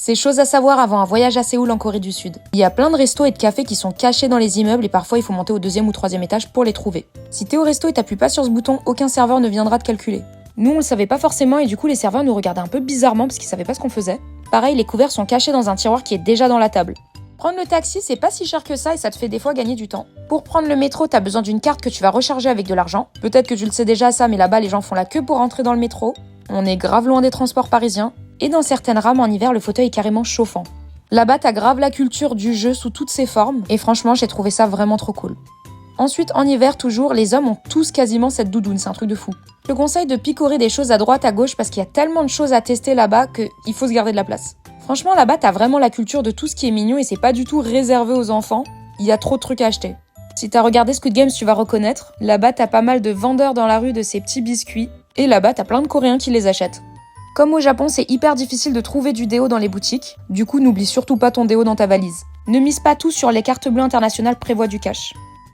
C'est chose à savoir avant un voyage à Séoul en Corée du Sud. Il y a plein de restos et de cafés qui sont cachés dans les immeubles et parfois il faut monter au 2e ou 3e étage pour les trouver. Si t'es au resto et t'appuies pas sur ce bouton, aucun serveur ne viendra te calculer. Nous on le savait pas forcément et du coup les serveurs nous regardaient un peu bizarrement parce qu'ils savaient pas ce qu'on faisait. Pareil, les couverts sont cachés dans un tiroir qui est déjà dans la table. Prendre le taxi, c'est pas si cher que ça et ça te fait des fois gagner du temps. Pour prendre le métro, t'as besoin d'une carte que tu vas recharger avec de l'argent. Peut-être que tu le sais déjà ça, mais là-bas les gens font la queue pour rentrer dans le métro. On est grave loin des transports parisiens. Et dans certaines rames en hiver, le fauteuil est carrément chauffant. Là-bas, t'as grave la culture du jeu sous toutes ses formes, et franchement, j'ai trouvé ça vraiment trop cool. Ensuite, en hiver, toujours, les hommes ont tous quasiment cette doudoune, c'est un truc de fou. Je te conseille de picorer des choses à droite, à gauche, parce qu'il y a tellement de choses à tester là-bas qu'il faut se garder de la place. Franchement, là-bas, t'as vraiment la culture de tout ce qui est mignon, et c'est pas du tout réservé aux enfants. Il y a trop de trucs à acheter. Si t'as regardé Squid Game, tu vas reconnaître. Là-bas, t'as pas mal de vendeurs dans la rue de ces petits biscuits, et là-bas, t'as plein de Coréens qui les achètent. Comme au Japon, c'est hyper difficile de trouver du déo dans les boutiques. Du coup, n'oublie surtout pas ton déo dans ta valise. Ne mise pas tout sur les cartes bleues internationales prévoient du cash.